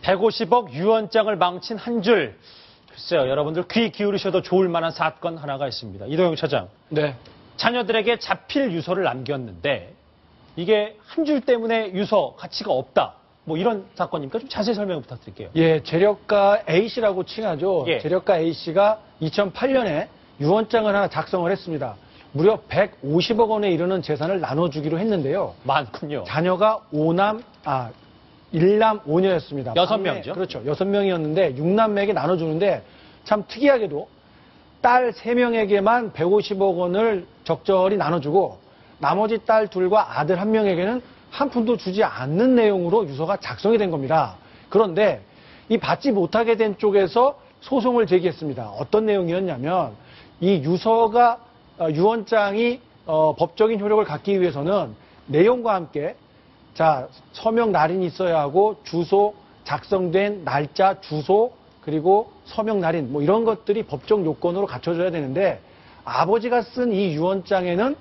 150억 유언장을 망친 한 줄. 글쎄요, 여러분들 귀 기울이셔도 좋을 만한 사건 하나가 있습니다. 이도영 차장. 네. 자녀들에게 자필 유서를 남겼는데 이게 한 줄 때문에 유서 가치가 없다. 뭐 이런 사건입니까? 좀 자세히 설명 부탁드릴게요. 예, 재력가 A씨라고 칭하죠. 예. 재력가 A씨가 2008년에 유언장을 하나 작성을 했습니다. 무려 150억 원에 이르는 재산을 나눠주기로 했는데요. 많군요. 자녀가 1남 5녀였습니다. 6명이죠? 그렇죠. 6명이었는데 6남매에게 나눠주는데 참 특이하게도 딸 3명에게만 150억 원을 적절히 나눠주고 나머지 딸 둘과 아들 1명에게는 한 푼도 주지 않는 내용으로 유서가 작성이 된 겁니다. 그런데 이 받지 못하게 된 쪽에서 소송을 제기했습니다. 어떤 내용이었냐면 이 유서가 유언장이 법적인 효력을 갖기 위해서는 내용과 함께 자 서명 날인이 있어야 하고 주소 작성된 날짜 주소 그리고 서명 날인 뭐 이런 것들이 법적 요건으로 갖춰져야 되는데 아버지가 쓴 이 유언장에는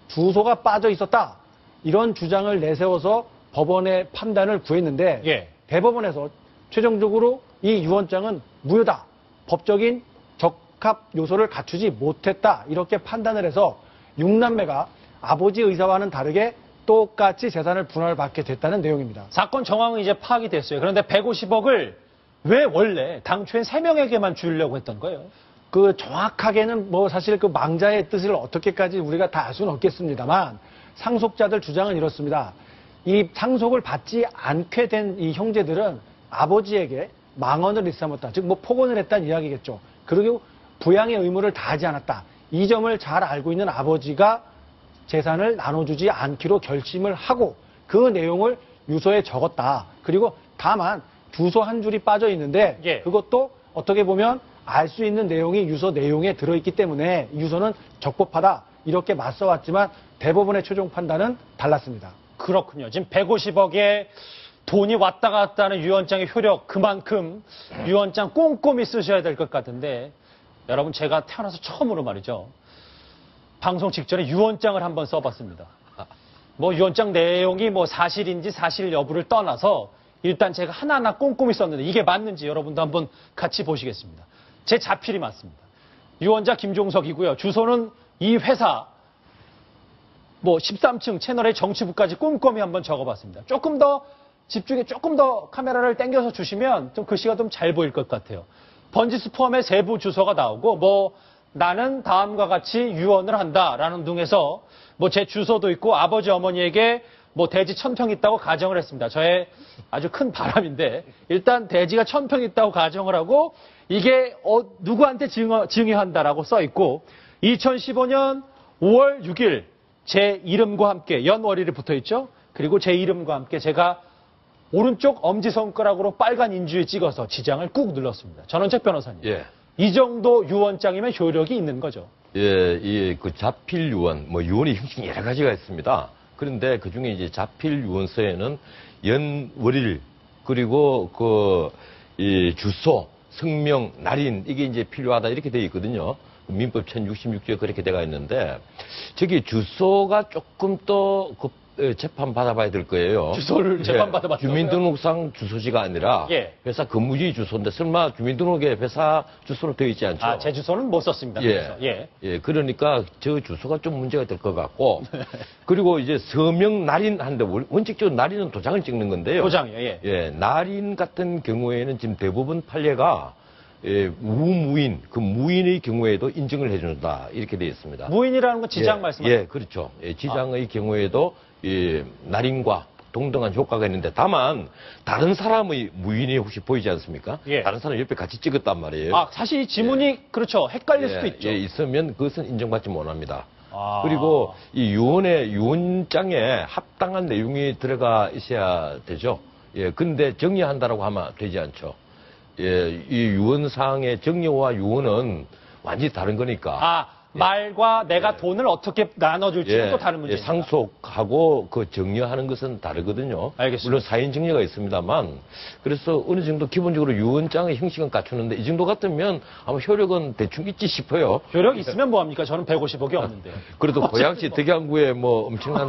주소가 빠져 있었다. 이런 주장을 내세워서 법원의 판단을 구했는데 예. 대법원에서 최종적으로 이 유언장은 무효다. 법적인 적합 요소를 갖추지 못했다. 이렇게 판단을 해서 6남매가 아버지 의사와는 다르게 똑같이 재산을 분할을 받게 됐다는 내용입니다. 사건 정황은 이제 파악이 됐어요. 그런데 150억을 왜 원래 당초엔 3명에게만 주려고 했던 거예요? 그 정확하게는 뭐 사실 그 망자의 뜻을 어떻게까지 우리가 다 알 수는 없겠습니다만 상속자들 주장은 이렇습니다. 이 상속을 받지 않게 된 이 형제들은 아버지에게 망언을 일삼았다. 즉 뭐 폭언을 했다는 이야기겠죠. 그리고 부양의 의무를 다하지 않았다. 이 점을 잘 알고 있는 아버지가 재산을 나눠주지 않기로 결심을 하고 그 내용을 유서에 적었다. 그리고 다만 주소 한 줄이 빠져 있는데 예. 그것도 어떻게 보면 알 수 있는 내용이 유서 내용에 들어있기 때문에 유서는 적법하다. 이렇게 맞서왔지만 대법원의 최종 판단은 달랐습니다. 그렇군요. 지금 150억에 돈이 왔다 갔다 하는 유언장의 효력 그만큼 유언장 꼼꼼히 쓰셔야 될 것 같은데 여러분 제가 태어나서 처음으로 말이죠. 방송 직전에 유언장을 한번 써봤습니다. 뭐 유언장 내용이 뭐 사실인지 사실 여부를 떠나서 일단 제가 하나하나 꼼꼼히 썼는데 이게 맞는지 여러분도 한번 같이 보시겠습니다. 제 자필이 맞습니다. 유언자 김종석이고요. 주소는 이 회사 뭐 13층 채널의 정치부까지 꼼꼼히 한번 적어봤습니다. 조금 더 집중해 조금 더 카메라를 당겨서 주시면 좀 글씨가 좀 잘 보일 것 같아요. 번지수 포함의 세부 주소가 나오고 뭐 나는 다음과 같이 유언을 한다라는 등에서 뭐 제 주소도 있고 아버지 어머니에게 뭐 대지 1000평 있다고 가정을 했습니다. 저의 아주 큰 바람인데 일단 대지가 1000평 있다고 가정을 하고 이게 누구한테 증여한다라고 써 있고 2015년 5월 6일 제 이름과 함께 연월일이 붙어 있죠. 그리고 제 이름과 함께 제가 오른쪽 엄지손가락으로 빨간 인주에 찍어서 지장을 꾹 눌렀습니다. 전원책 변호사님. 예. 이 정도 유언장이면 효력이 있는 거죠. 예, 그 자필 유언, 뭐 유언의 형식이 여러 가지가 있습니다. 그런데 그 중에 이제 자필 유언서에는 연월일 그리고 이 주소, 성명, 날인 이게 이제 필요하다 이렇게 되어 있거든요. 민법 1066조에 그렇게 되어 있는데 저기 주소가 조금 또 재판 받아봐야 될 거예요. 주소를 재판 받아봤어요. 주민등록상 주소지가 아니라 예. 회사 근무지 주소인데 설마 주민등록에 회사 주소로 되어 있지 않죠? 아, 제 주소는 못 썼습니다. 그래서. 예. 그러니까 저 주소가 좀 문제가 될 것 같고 그리고 이제 서명 날인한데 원칙적으로 날인은 도장을 찍는 건데요. 도장이요. 예. 예, 날인 같은 경우에는 지금 대부분 판례가 무무인, 그 무인의 경우에도 인증을 해준다 이렇게 되어 있습니다. 무인이라는 건 지장 말씀하시죠? 예, 그렇죠. 지장의 경우에도 날인과 동등한 효과가 있는데 다만 다른 사람의 무인이 혹시 보이지 않습니까? 예. 다른 사람 옆에 같이 찍었단 말이에요. 아, 사실 이 지문이 그렇죠. 헷갈릴 수도 있죠. 있으면 그것은 인정받지 못합니다. 아. 그리고 이 유언장에 합당한 내용이 들어가 있어야 되죠. 예, 근데 정리한다라고 하면 되지 않죠. 예, 이 유언사항의 정리와 유언은 완전히 다른 거니까. 아, 말과 내가 돈을 어떻게 나눠줄지는 또 다른 문제입니다. 상속하고 그 정려하는 것은 다르거든요. 알겠습니다. 물론 사인 정려가 있습니다만, 그래서 어느 정도 기본적으로 유언장의 형식은 갖추는데 이 정도 같으면 아마 효력은 대충 있지 싶어요. 효력 있으면 뭐합니까? 저는 150억이 없는데. 그래도 고양시 덕양구에 뭐 엄청난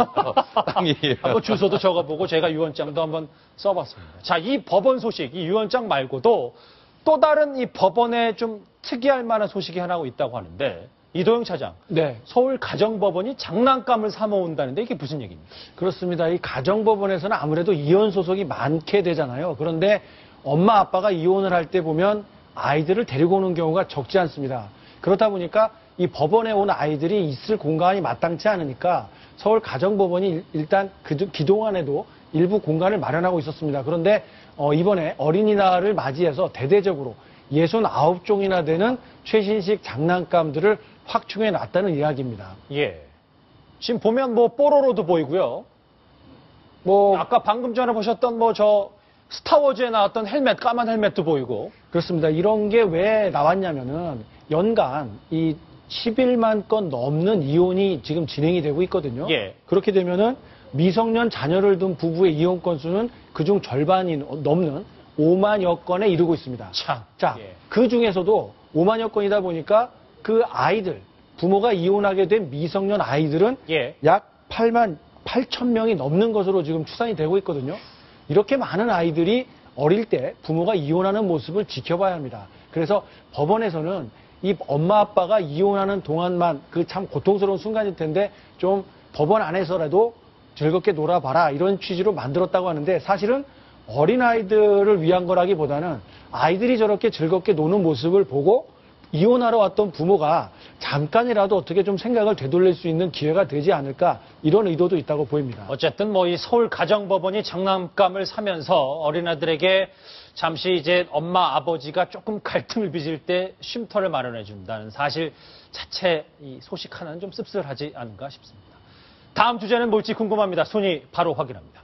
땅이 한번 주소도 적어보고 제가 유언장도 한번 써봤습니다. 자, 이 법원 소식, 이 유언장 말고도 또 다른 이 법원에 좀 특이할 만한 소식이 하나 있다고 하는데, 이도영 차장, 네. 서울 가정법원이 장난감을 사모은다는데 이게 무슨 얘기입니까? 그렇습니다. 이 가정법원에서는 아무래도 이혼 소송이 많게 되잖아요. 그런데 엄마 아빠가 이혼을 할 때 보면 아이들을 데리고 오는 경우가 적지 않습니다. 그렇다 보니까 이 법원에 온 아이들이 있을 공간이 마땅치 않으니까 서울 가정법원이 일단 그동안에도 일부 공간을 마련하고 있었습니다. 그런데 이번에 어린이날을 맞이해서 대대적으로 69종이나 되는 최신식 장난감들을 확충해 놨다는 이야기입니다. 예. 지금 보면 뭐 뽀로로도 보이고요. 뭐 아까 방금 전에 보셨던 뭐 저 스타워즈에 나왔던 헬멧, 까만 헬멧도 보이고. 그렇습니다. 이런 게 왜 나왔냐면은 연간 이 11만 건 넘는 이혼이 지금 진행이 되고 있거든요. 예. 그렇게 되면은 미성년 자녀를 둔 부부의 이혼 건수는 그중 절반이 넘는 5만여 건에 이르고 있습니다. 참. 자, 예. 그 중에서도 5만여 건이다 보니까 그 아이들, 부모가 이혼하게 된 미성년 아이들은 예. 약 8만 8천 명이 넘는 것으로 지금 추산이 되고 있거든요. 이렇게 많은 아이들이 어릴 때 부모가 이혼하는 모습을 지켜봐야 합니다. 그래서 법원에서는 이 엄마 아빠가 이혼하는 동안만 그 참 고통스러운 순간일 텐데 좀 법원 안에서라도 즐겁게 놀아봐라 이런 취지로 만들었다고 하는데 사실은 어린아이들을 위한 거라기보다는 아이들이 저렇게 즐겁게 노는 모습을 보고 이혼하러 왔던 부모가 잠깐이라도 어떻게 좀 생각을 되돌릴 수 있는 기회가 되지 않을까 이런 의도도 있다고 보입니다. 어쨌든 뭐 이 서울 가정법원이 장난감을 사면서 어린아들에게 잠시 이제 엄마 아버지가 조금 갈등을 빚을 때 쉼터를 마련해 준다는 사실 자체 이 소식 하나는 좀 씁쓸하지 않은가 싶습니다. 다음 주제는 뭘지 궁금합니다. 순위 바로 확인합니다.